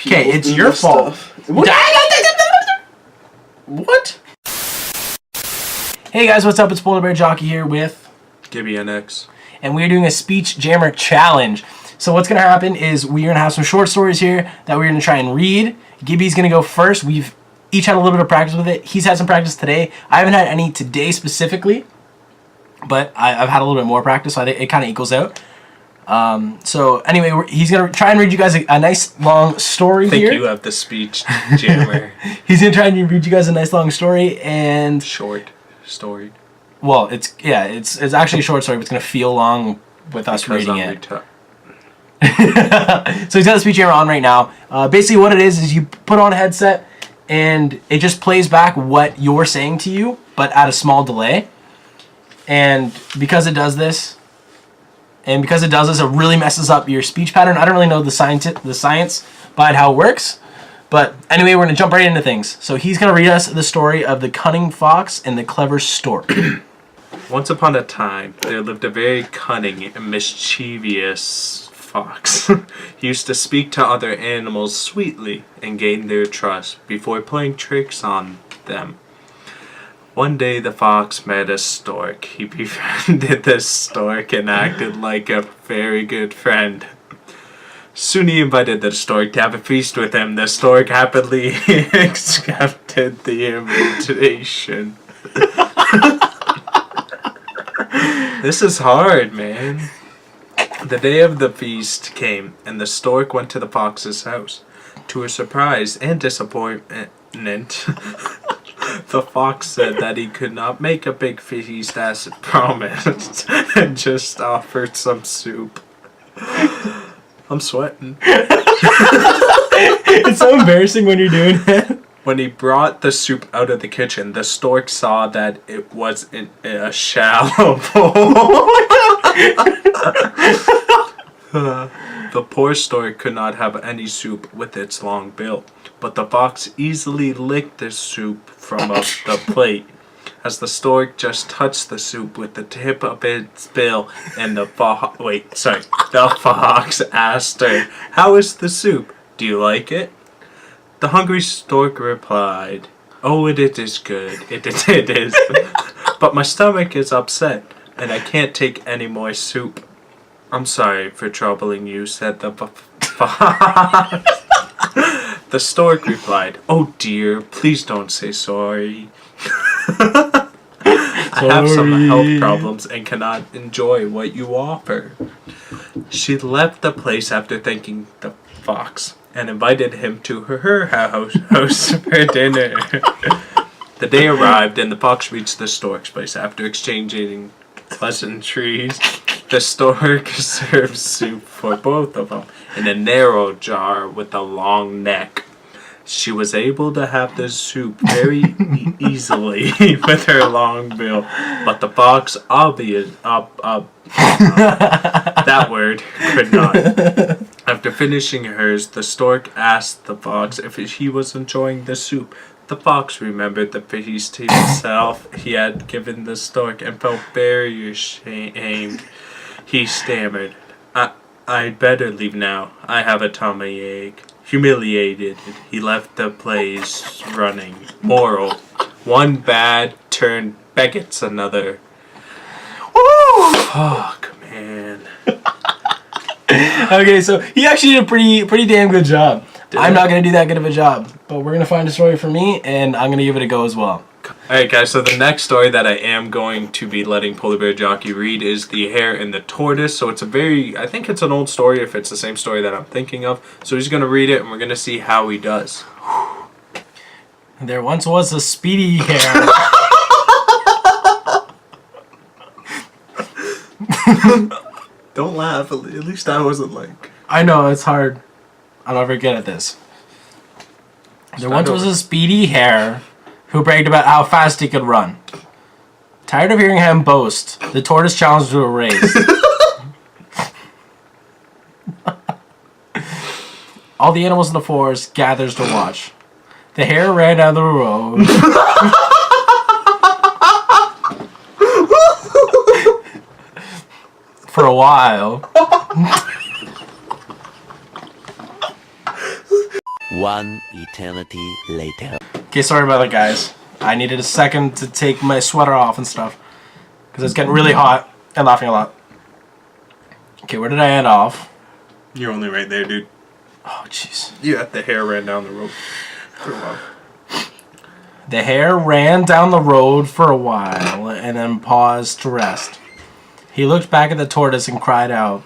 Okay, it's your fault. What? Hey guys, what's up? It's PolarBear Jockey here with Gibbynx. and we're doing a speech jammer challenge. So what's gonna happen is we're gonna have some short stories here that we're gonna try and read. Gibby's gonna go first. We've each had a little bit of practice with it. He's had some practice today. I haven't had any today specifically, but I've had a little bit more practice, so I think it kind of equals out. So anyway, he's gonna try and read you guys a nice long story here. I think you have the speech jammer. He's gonna try and read you guys a nice long story and Short story. well, it's actually a short story, but it's gonna feel long with us reading it. So he's got the speech jammer on right now. Basically, what it is you put on a headset and it just plays back what you're saying to you, but at a small delay. And because it does this, it really messes up your speech pattern. I don't really know the science behind how it works, but anyway, we're gonna jump right into things. So he's gonna read us the story of the cunning fox and the clever stork. Once upon a time, there lived a very cunning and mischievous fox. He used to speak to other animals sweetly and gain their trust before playing tricks on them. One day the fox met a stork. He befriended the stork and acted like a very good friend. Soon he invited the stork to have a feast with him. The stork happily accepted the invitation. This is hard, man. The day of the feast came, and the stork went to the fox's house. To her surprise and disappointment, the fox said that he could not make a big feast as promised, and just offered some soup. I'm sweating. It's so embarrassing when you're doing it. When he brought the soup out of the kitchen, the stork saw that it was in a shallow bowl. The poor stork could not have any soup with its long bill, but the fox easily licked the soup from up the plate. As the stork just touched the soup with the tip of its bill, and the fox asked her, "How is the soup? Do you like it?" The hungry stork replied, "Oh, it is good. It is. But my stomach is upset, and I can't take any more soup." "I'm sorry for troubling you," said the fox. The stork replied, "Oh dear, please don't say sorry. I have some health problems and cannot enjoy what you offer." She left the place after thanking the fox and invited him to her house for dinner. The day arrived and the fox reached the stork's place. After exchanging pleasantries, the stork served soup for both of them in a narrow jar with a long neck. She was able to have the soup very easily with her long bill, but the fox that word could not. After finishing hers, the stork asked the fox if he was enjoying the soup. The fox remembered the feast himself he had given the stork and felt very ashamed. He stammered, I'd better leave now. I have a tummy ache." Humiliated, he left the place running. Moral: one bad turn begets another. Woo! Fuck, man. Okay, so he actually did a pretty damn good job. I'm not gonna do that good of a job, but we're gonna find a story for me, and I'm gonna give it a go as well. Alright guys, so the next story that I am going to be letting PolarBear Jockey read is The Hare and the Tortoise. So it's I think it's an old story if it's the same story that I'm thinking of. So he's going to read it and we're going to see how he does. There once was a speedy hare. Don't laugh, at least I wasn't like... I know, it's hard. I'm never good at this. There once was a speedy hare who bragged about how fast he could run. Tired of hearing him boast, the tortoise challenged to a race. All the animals in the forest gathered to watch. The hare ran down the road. For a while. One eternity later. Okay, sorry about that, guys. I needed a second to take my sweater off and stuff. Because it's getting really hot and laughing a lot. Okay, where did I end off? You're only right there, dude. Oh, jeez. Yeah, the hare ran down the road for a while. The hare ran down the road for a while and then paused to rest. He looked back at the tortoise and cried out.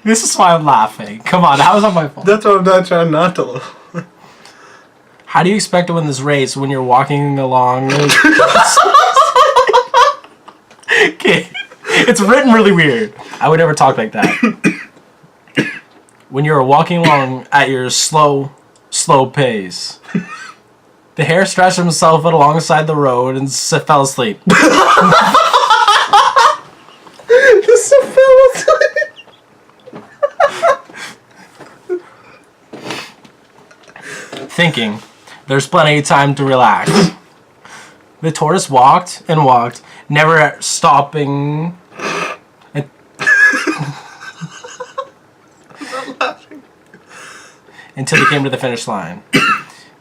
This is why I'm laughing. Come on, how is that my fault? That's why I'm not trying not to laugh. How do you expect to win this race when you're walking along? Okay, it's written really weird. I would never talk like that. When you're walking along at your slow pace. The hare stretched himself out alongside the road and fell asleep. Thinking, there's plenty of time to relax. The tortoise walked and walked, never stopping. Until he came to the finish line.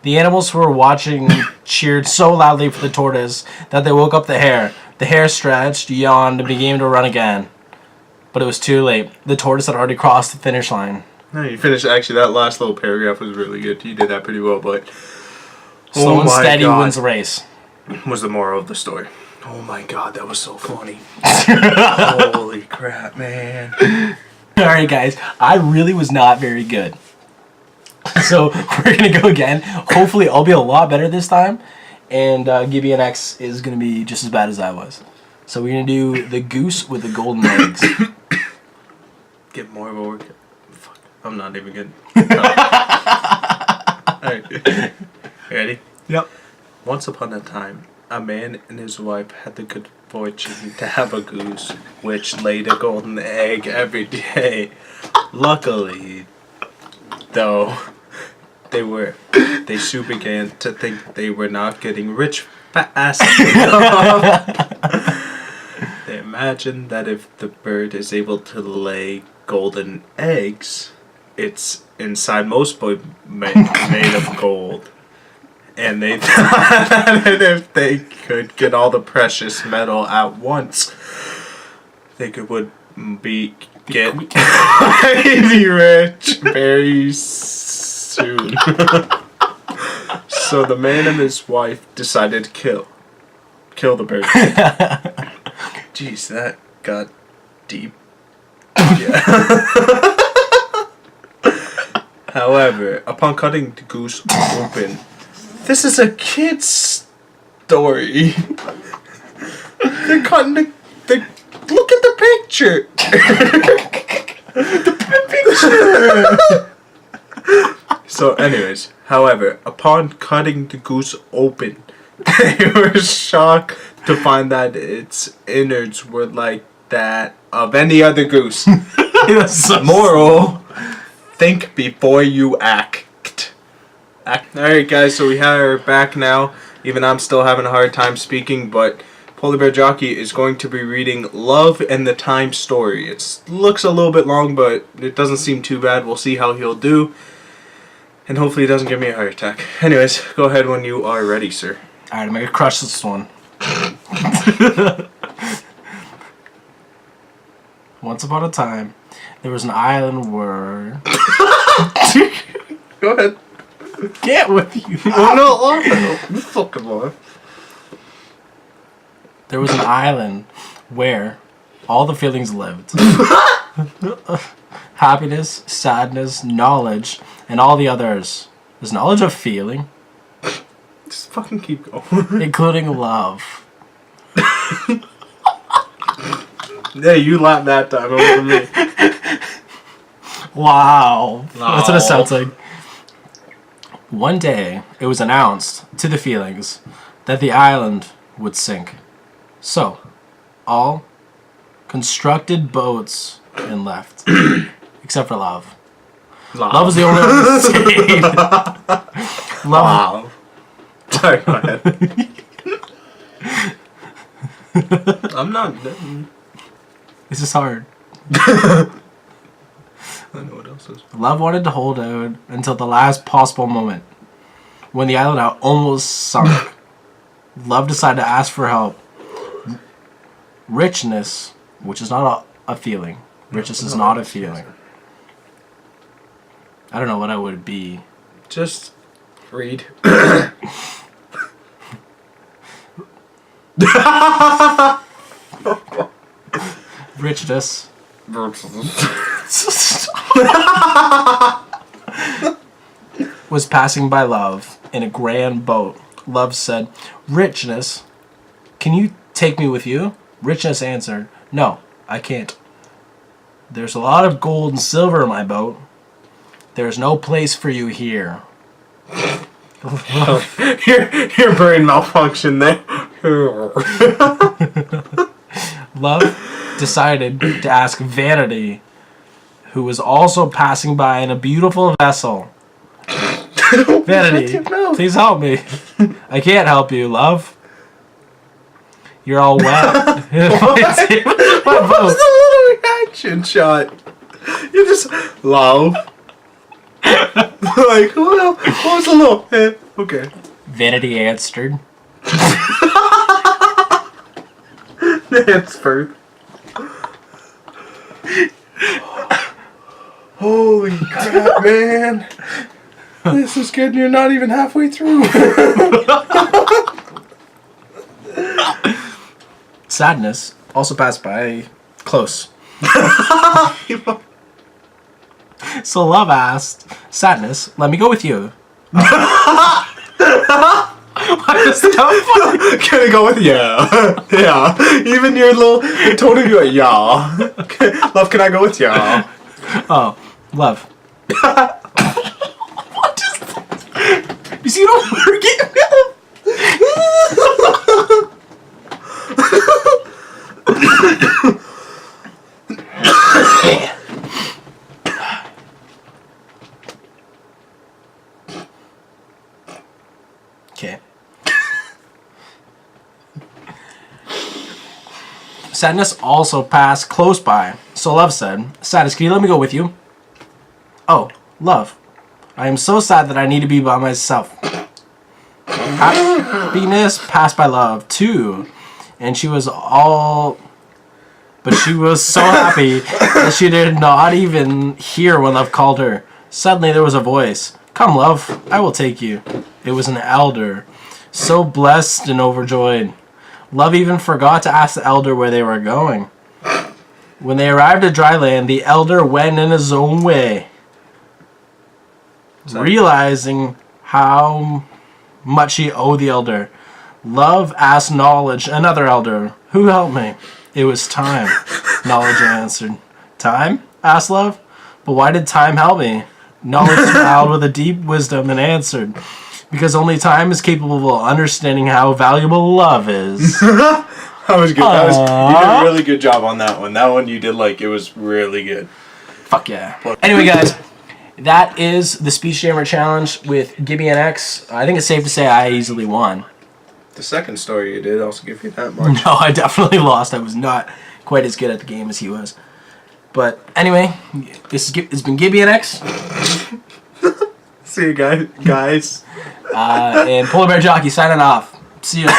The animals who were watching cheered so loudly for the tortoise that they woke up the hare. The hare stretched, yawned, and began to run again. But it was too late. The tortoise had already crossed the finish line. No, you finished. Actually, that last little paragraph was really good. You did that pretty well, but Slow and steady wins the race. Was the moral of the story. Oh my god, that was so funny. Holy crap, man. Alright, guys. I really was not very good. So, we're going to go again. Hopefully, I'll be a lot better this time. And Gibbynx is going to be just as bad as I was. So, we're going to do the goose with the golden eggs. Get more of a work. Fuck, I'm not even good. Alright. Ready? Yep. Once upon a time, a man and his wife had the good fortune to have a goose, which laid a golden egg every day. Luckily, though, they soon began to think they were not getting rich fast enough. They imagined that if the bird is able to lay golden eggs, it's inside most made of gold. And they thought that if they could get all the precious metal at once, they would get rich very soon. So the man and his wife decided to kill the bird. Jeez, that got deep. Yeah. However, upon cutting the goose open, this is a kid's story. They're cutting the look at the picture. So, anyways, however, upon cutting the goose open, they were shocked to find that its innards were like that of any other goose. Moral: think before you act. Alright, guys, so we have her back now. Even I'm still having a hard time speaking, but PolarBear Jockey is going to be reading Love and the Time Story. It looks a little bit long, but it doesn't seem too bad. We'll see how he'll do. And hopefully he doesn't give me a heart attack. Anyways, go ahead when you are ready, sir. Alright, I'm going to crush this one. Once upon a time, there was an island where... Go ahead. Get with you. I'm not laughing. You fucking laugh. There was an island where all the feelings lived. Happiness, sadness, knowledge, and all the others. Is knowledge a feeling? Just fucking keep going. Including love. Yeah, you laughed that time. It wasn't me. Wow. That's what it sounds like. One day, it was announced to the feelings that the island would sink. So, all constructed boats and left. Except for love. Love was the only one that stayed. Love. Wow. Sorry, go ahead. I'm not... This is hard. I know what else is. Love wanted to hold out until the last possible moment. When the island out almost sunk, Love decided to ask for help. Richness, which is not a feeling. Richness is not a feeling. I don't know what I would be. Just read. Richness was passing by Love in a grand boat. Love said, Richness, can you take me with you? Richness answered, No, I can't. There's a lot of gold and silver in my boat. There's no place for you here. Your brain malfunction there. Love decided to ask Vanity, who was also passing by in a beautiful vessel. Vanity, please help me. I can't help you, Love. You're all wet. What was the little reaction shot? You just Love. Like, what was the little? Okay. Vanity answered. Answered. Holy crap, man. This is good and you're not even halfway through. Sadness also passed by close. So Love asked, Sadness, let me go with you. Can I go with yeah? Yeah. Even your little tone of you like, yeah. Love, can I go with yeah? Oh, Love. What is that? You see what I'm working? Okay. Sadness also passed close by, so Love said, Sadness, can you let me go with you? Oh, Love, I am so sad that I need to be by myself. Happiness passed by Love, too, and she was so happy that she did not even hear when Love called her. Suddenly there was a voice. Come, Love, I will take you. It was an elder, so blessed and overjoyed. Love even forgot to ask the elder where they were going. When they arrived at dry land, the elder went in his own way. Realizing how much he owed the elder, Love asked Knowledge, another elder, who helped me? It was Time, Knowledge answered. Time? Asked Love. But why did Time help me? Knowledge smiled with a deep wisdom and answered, because only Time is capable of understanding how valuable love is. That was good. You did a really good job on that one. That one you did it was really good. Fuck yeah. Anyway, guys, that is the Speech Jammer Challenge with Gibbynx. I think it's safe to say I easily won. The second story you did, I'll give you that much. No, I definitely lost. I was not quite as good at the game as he was. But anyway, it's been Gibbynx. See you guys. And PolarBear Jockey signing off. See you.